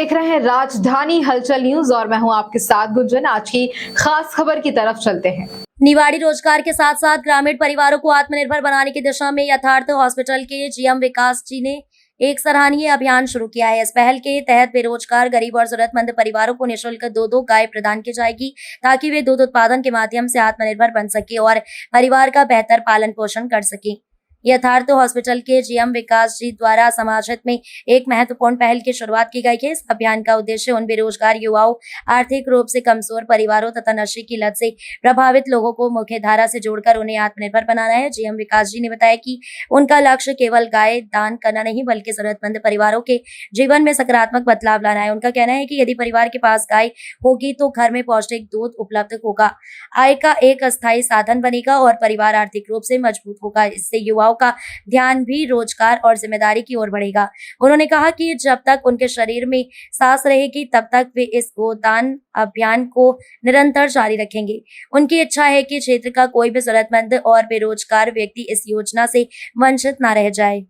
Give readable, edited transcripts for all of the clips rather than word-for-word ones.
देख रहे हैं राजधानी हलचल न्यूज और मैं हूं आपके साथ गुंजन। आज की खास खबर की तरफ चलते हैं। निवाड़ी रोजगार के साथ साथ ग्रामीण परिवारों को आत्मनिर्भर बनाने की दिशा में यथार्थ हॉस्पिटल के जीएम विकास जी ने एक सराहनीय अभियान शुरू किया है। इस पहल के तहत बेरोजगार, गरीब और जरूरतमंद परिवारों को निःशुल्क दो गाय प्रदान की जाएगी ताकि वे दूध उत्पादन के माध्यम से आत्मनिर्भर बन सके और परिवार का बेहतर पालन पोषण कर सके। यथार्थ हॉस्पिटल के जीएम विकास जी द्वारा समाज हित में एक महत्वपूर्ण पहल की शुरुआत की गई है। इस अभियान का उद्देश्य उन बेरोजगार युवाओं, आर्थिक रूप से कमजोर परिवारों तथा नशे की लत से प्रभावित लोगों को मुख्य धारा से जोड़कर उन्हें आत्मनिर्भर बनाना है। जीएम विकास जी ने बताया कि उनका लक्ष्य केवल गाय दान करना नहीं बल्कि जरूरतमंद परिवारों के जीवन में सकारात्मक बदलाव लाना है। उनका कहना है कि यदि परिवार के पास गाय होगी तो घर में पौष्टिक दूध उपलब्ध होगा, आय का एक अस्थायी साधन बनेगा और परिवार आर्थिक रूप से मजबूत होगा। इससे युवाओं का ध्यान भी रोजगार और जिम्मेदारी की ओर बढ़ेगा। उन्होंने कहा कि जब तक उनके शरीर में सांस रहेगी तब तक वे इस गोदान अभियान को निरंतर जारी रखेंगे। उनकी इच्छा है कि क्षेत्र का कोई भी जरूरतमंद और बेरोजगार व्यक्ति इस योजना से वंचित न रह जाए।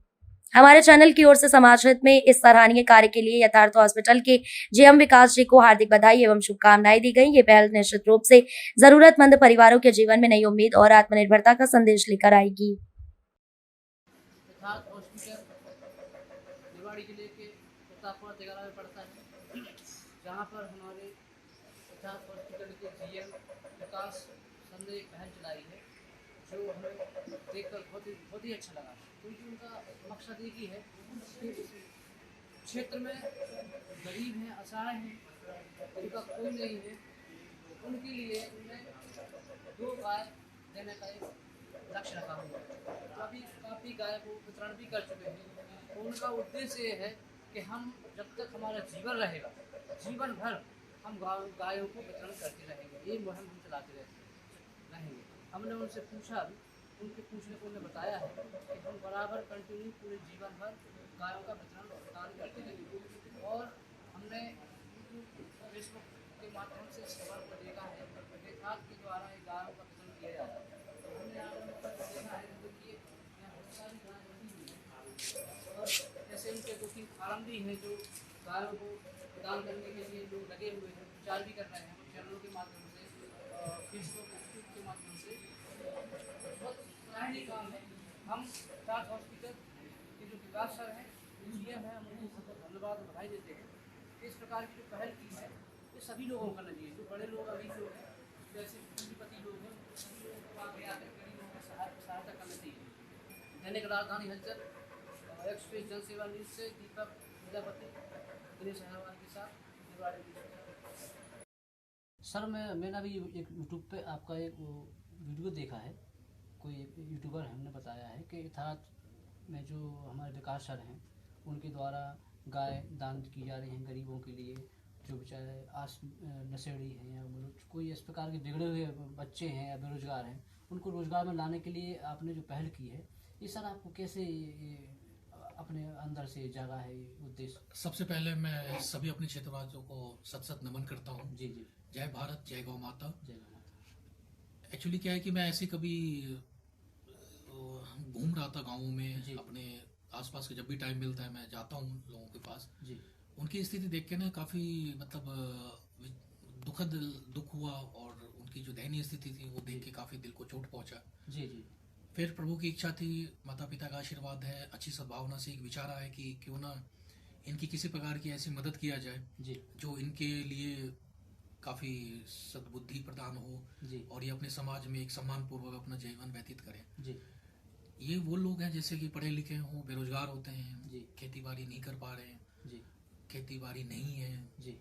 हमारे चैनल की ओर से समाज हित में इस सराहनीय कार्य के लिए यथार्थ हॉस्पिटल के जीएम विकास जी को हार्दिक बधाई एवं शुभकामनाएं दी गई। ये पहल निश्चित रूप से जरूरतमंद परिवारों के जीवन में नई उम्मीद और आत्मनिर्भरता का संदेश लेकर आएगी। यथार्थ हॉस्पिटल निवाड़ी जिले के प्रतापपुर तेगारा में पड़ता है, जहाँ पर हमारे यथार्थ हॉस्पिटल के जीएम विकास सर ने एक पहल चलाई है जो हमें देखकर बहुत ही अच्छा लगा, क्योंकि उनका मकसद एक ही है कि क्षेत्र में गरीब हैं, असहाय हैं, जिनका कोई नहीं है, उनके लिए उन्हें 2 गाय देने का एक लक्ष्य रखा हुआ है। अभी काफ़ी गाय को वितरण भी कर चुके हैं। तो उनका उद्देश्य ये है कि हम जब तक हमारा जीवन रहेगा, जीवन भर हम गायों को वितरण करते रहेंगे, ये मुहिम हम चलाते रहेंगे। हमने उनसे पूछा भी, उनके पूछने को उन्हें बताया है कि हम बराबर कंटिन्यू पूरे जीवन भर गायों का वितरण दान करते रहेंगे। और हमने फेसबुक के माध्यम से इस खबर को देखा है कि यथार्थ के द्वारा ये गायों का वितरण किया जाता है। हमने देखा है कि बहुत सारी गाय रखी हुई है और ऐसे उनके 2-3 फार्म भी हैं जो गायों को प्रदान करने के लिए जो लगे हुए हैं, प्रचार भी कर रहे हैं चैनलों के माध्यम से, फेसबुक यूट्यूब के माध्यम से। बहुत सराहनीय काम है। हम यथार्थ हॉस्पिटल के जो विकास सर हैं, जीएम हैं, हम उनको बहुत धन्यवाद और बधाई देते हैं। इस प्रकार की जो पहल की है ये सभी लोगों को करना चाहिए, जो बड़े लोग अभी लोग हैं, जैसे पूंजीपति लोग हैं, सभी लोगों को आगे आकर गरीबों की सहायता करना चाहिए। दैनिक राजधानी हलचल एक्सप्रेस जनसेवा न्यूज से दीपक प्रजापति, दिनेश अहरवाल के साथ निवाड़ी। सर मैंने अभी एक यूट्यूब पे आपका एक वीडियो देखा है, कोई एक यूट्यूबर हमने बताया है कि यथार्थ में जो हमारे विकास सर हैं उनके द्वारा गाय दान की जा रही हैं गरीबों के लिए, जो बेचारे नशेड़ी हैं या कोई इस प्रकार के बिगड़े हुए बच्चे हैं या बेरोजगार हैं, उनको रोजगार में लाने के लिए आपने जो पहल की है, ये सर आपको कैसे अपने अंदर से जागा है उद्देश्य? सबसे पहले मैं सभी अपने क्षेत्रवासियों को सत नमन करता हूँ। जी जी। जय भारत, जय गौ माता। जय गौ माता। एक्चुअली क्या है कि मैं ऐसे कभी घूम रहा था गाँवों में, अपने आसपास के जब भी टाइम मिलता है मैं जाता हूँ लोगों के पास जी। उनकी स्थिति देख के ना काफ़ी दुख हुआ और उनकी जो दयनीय स्थिति थी वो देख के काफ़ी दिल को चोट पहुंचा जी जी। फिर प्रभु की इच्छा थी, माता पिता का आशीर्वाद है, अच्छी सद्भावना से एक विचार आया कि क्यों ना इनकी किसी प्रकार की ऐसी मदद किया जाए जी, जो इनके लिए काफ़ी सद्बुद्धि प्रदान हो जी, और ये अपने समाज में एक सम्मानपूर्वक अपना जीवन व्यतीत करें जी। ये वो लोग हैं जैसे कि पढ़े लिखे हों, बेरोजगार होते हैं जी, खेती बाड़ी नहीं कर पा रहे हैं जी, खेती बाड़ी नहीं है जी,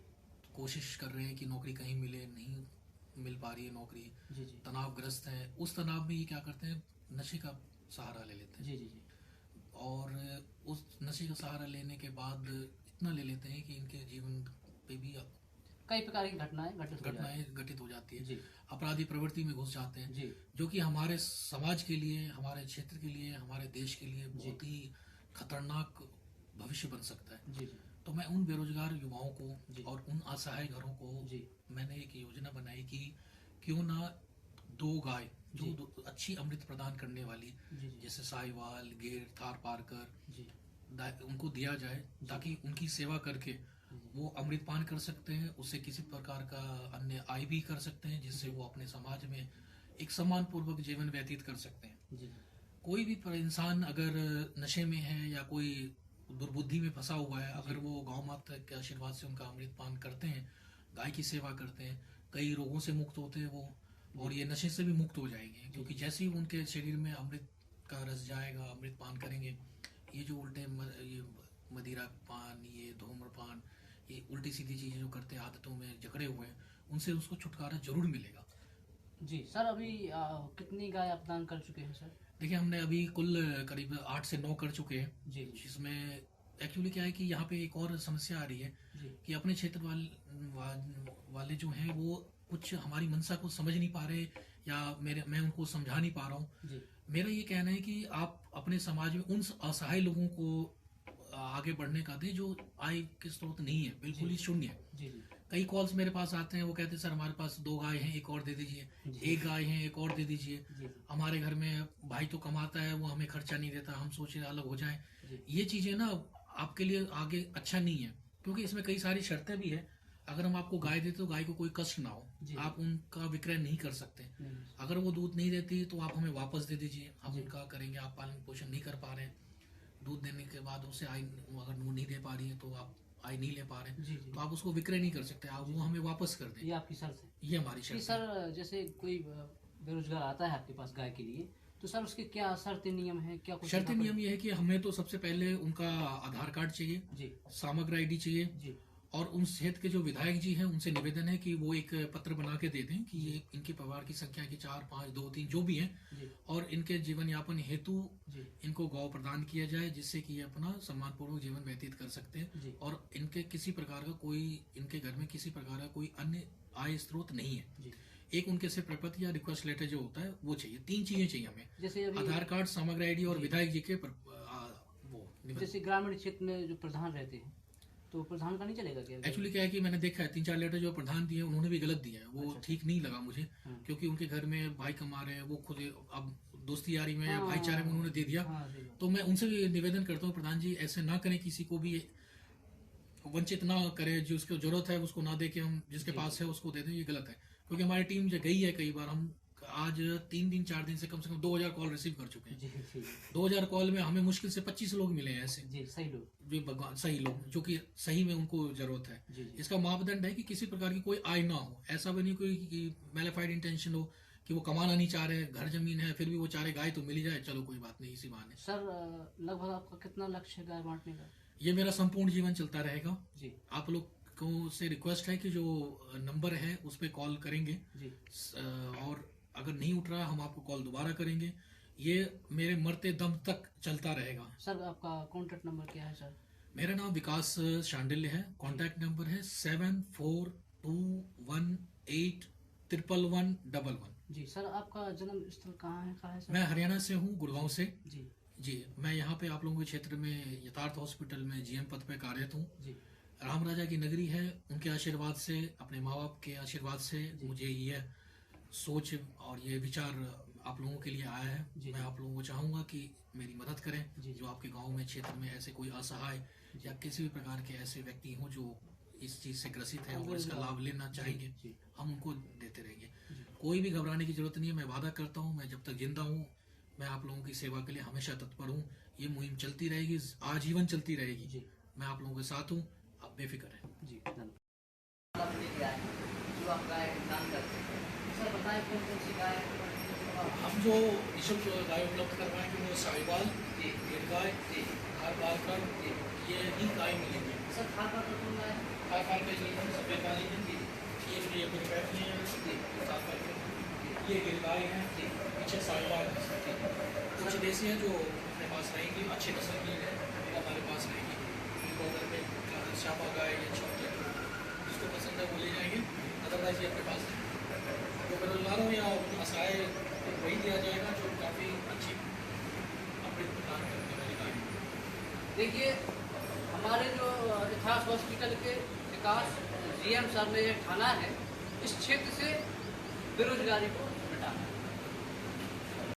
कोशिश कर रहे हैं कि नौकरी कहीं मिले, नहीं मिल पा रही है नौकरी जी जी, तनावग्रस्त हैं। उस तनाव में ये क्या करते हैं, नशे का सहारा ले लेते हैं जी जी जी। और उस नशे का सहारा लेने के बाद इतना ले लेते हैं कि इनके जीवन पे भी कई प्रकार की घटनाएं घटित हो जाती है जी। अपराधी प्रवृत्ति में घुस जाते हैं जी, जो कि हमारे समाज के लिए, हमारे क्षेत्र के लिए, हमारे देश के लिए बहुत ही खतरनाक भविष्य बन सकता है जी। तो मैं उन बेरोजगार युवाओं को और उन असहाय घरों को जी, मैंने एक योजना बनाई कि क्यों ना 2 गाय जो अच्छी अमृत प्रदान करने वाली जी, जैसे साहिवाल, गिर, थार पारकर जी, उनको दिया जाए ताकि उनकी सेवा करके वो अमृतपान कर सकते हैं, उससे किसी प्रकार का अन्य आय भी कर सकते हैं, जिससे वो अपने समाज में एक सम्मान पूर्वक जीवन व्यतीत कर सकते हैं। कोई भी इंसान अगर नशे में है या कोई दुर्बुद्धि में फंसा हुआ है, अगर वो गौ माता के आशीर्वाद से उनका अमृतपान करते हैं, गाय की सेवा करते हैं, कई रोगों से मुक्त होते हैं वो, और ये नशे से भी मुक्त हो जाएंगे, क्योंकि जैसे ही उनके शरीर में अमृत का रस जाएगा, अमृतपान करेंगे, ये जो उल्टे ये मदिरा पान, ये धूम्रपान, ये उल्टी सीधी चीजें जो करते हैं, आदतों में जकड़े हुए हैं, उनसे उसको छुटकारा जरूर मिलेगा। जी सर, अभी कितनी गाय आप दान कर चुके हैं सर? देखिए, हमने अभी कुल करीब 8 से 9 कर चुके हैं। जी। जिसमें एक्चुअली क्या है कि यहाँ पे एक और समस्या आ रही है कि अपने क्षेत्र वाले जो हैं वो कुछ हमारी मंशा को समझ नहीं पा रहे, या मैं उनको समझा नहीं पा रहा हूँ। मेरा ये कहना है कि आप अपने समाज में उन असहाय लोगों को आगे बढ़ने का दें जो आय के स्रोत नहीं है, बिल्कुल ही शून्य है। कई कॉल्स मेरे पास आते हैं, वो कहते हैं सर हमारे पास 2 गाय हैं, एक और दे दीजिए, 1 गाय है, एक और दे दीजिए, हमारे घर में भाई तो कमाता है, वो हमें खर्चा नहीं देता, हम सोचे अलग हो जाएं। ये चीजें ना आपके लिए आगे अच्छा नहीं है, क्योंकि इसमें कई सारी शर्तें भी है। अगर हम आपको गाय देते तो गाय को कोई कष्ट ना हो, आप उनका विक्रय नहीं कर सकते। अगर वो दूध नहीं देती तो आप हमें वापस दे दीजिए, हम उनका करेंगे। आप पालन पोषण नहीं कर पा रहे हैं, दूध देने के बाद उसे आय अगर वो नहीं दे पा रही है तो आप आय नहीं ले पा रहे, तो आप उसको विक्रय नहीं कर सकते, आप वो हमें वापस कर दें। ये आपकी शर्त है? ये हमारी शर्त है। सर, जैसे कोई बेरोजगार आता है आपके पास गाय के लिए, तो सर उसके क्या शर्त नियम है? क्या कुछ शर्त नियम ये है कि हमें तो सबसे पहले उनका आधार कार्ड चाहिए जी, समग्र आईडी चाहिए जी, और उन क्षेत्र के जो विधायक जी हैं उनसे निवेदन है कि वो एक पत्र बना के दे दें कि ये इनके परिवार की संख्या की 4, 5, 2, 3 जो भी हैं, और इनके जीवन यापन हेतु इनको गौ प्रदान किया जाए, जिससे कि ये अपना सम्मानपूर्वक जीवन व्यतीत कर सकते हैं, और इनके किसी प्रकार का कोई, इनके घर में किसी प्रकार का कोई अन्य आय स्रोत नहीं है। एक उनके से प्रपत्र या रिक्वेस्ट लेटर जो होता है वो चाहिए। 3 चीजें चाहिए हमें, जैसे आधार कार्ड, समग्र आईडी और विधायक जी के जैसे ग्रामीण क्षेत्र में जो प्रधान रहते हैं, तो प्रधान का नहीं चलेगा क्या? एक्चुअली क्या है कि मैंने देखा है 3-4 लेटर जो प्रधान दिए उन्होंने भी गलत दिया है, वो ठीक नहीं लगा मुझे, क्योंकि उनके घर में भाई कमा रहे हैं, वो खुद अब दोस्ती यारी में या भाईचारे में उन्होंने दे दिया। तो मैं उनसे भी निवेदन करता हूँ, प्रधान जी ऐसे ना करें, किसी को भी वंचित ना करें, जो उसको जरूरत है उसको ना दे के हम जिसके पास है उसको दे दें, ये गलत है। क्योंकि हमारी टीम जो गई है कई बार, हम आज 3 दिन 4 दिन से कम 2000 कॉल रिसीव कर चुके हैं। 2000 कॉल में हमें मुश्किल से 25 लोग मिले हैं ऐसे सही लोग, जो भगवान सही लोग, जो कि सही में उनको जरूरत है। इसका मापदंड है कि किसी प्रकार की कोई आय ना हो, ऐसा भी नहीं कोई मैलिफाइड इंटेंशन हो कि वो कमाना नहीं चाह रहे, घर जमीन है फिर भी वो चाह रहे गाय तो मिल ही जाए, चलो कोई बात नहीं इसी बहाने। सर, लगभग आपका कितना लक्ष्य है गाय बांटने का? ये मेरा संपूर्ण जीवन चलता रहेगा जी। आप लोग को से रिक्वेस्ट है कि जो नंबर है उस पर कॉल करेंगे जी, और अगर नहीं उठ रहा हम आपको कॉल दोबारा करेंगे, ये मेरे मरते दम तक चलता रहेगा। सर आपका कॉन्टैक्ट नंबर क्या है सर? मेरा नाम विकास शांडिल्य है, कॉन्टैक्ट नंबर है 7421811111। जी सर, आपका जन्म स्थल कहाँ है सर? मैं हरियाणा से हूँ, गुड़गांव से। जी, मैं यहाँ पे आप लोगों के क्षेत्र में यथार्थ हॉस्पिटल में जीएम पद पे कार्यरत हूँ। जी, राम राजा की नगरी है, उनके आशीर्वाद से, अपने माँ बाप के आशीर्वाद से मुझे ये सोच और ये विचार आप लोगों के लिए आया है। मैं आप लोगों को चाहूंगा कि मेरी मदद करें, जो आपके गांव में क्षेत्र में ऐसे कोई असहाय या किसी भी प्रकार के ऐसे व्यक्ति हों जो इस चीज से ग्रसित है और इसका लाभ लेना चाहेंगे, हम उनको देते रहेंगे। कोई भी घबराने की जरूरत नहीं है, मैं वादा करता हूँ मैं जब तक जिंदा हूँ मैं आप लोगों की सेवा के लिए हमेशा तत्पर हूँ। ये मुहिम चलती रहेगी, आजीवन चलती रहेगी। मैं आप लोगों के साथ हूँ, आप बेफिक्र हैं। जी, धन्यवाद। जो आप गाय दान करते हैं, सर बताएं कौन कौन सी गाय? हम जो निःशुल्क गाय उपलब्ध करवाएंगे वो साहिवाल, गिर गाय, खारपालकर, ये ही गाय मिलेंगे। सर खारपालकर कौन गाय? खारपालकर सफेद वाली है, ये कुछ बैठनी है, ये गिर गाय है, पीछे साहिवाल है। कुछ देसी हैं जो अपने पास रहेंगी, अच्छी नस्ल की है वो हमारे पास रहेंगी। इनको अगर में श्यामा गाय या छोटे जिसको पसंद है वो ले जाएंगे, अदरवाइज ये अपने पास है। तो बेरोजगारों या असहाय वही दिया जाएगा जो काफ़ी अच्छी अमृत प्रदान करने वाली गाय। देखिए, हमारे जो यथार्थ हॉस्पिटल के विकास जीएम सर में थाना है, इस क्षेत्र से बेरोजगारी को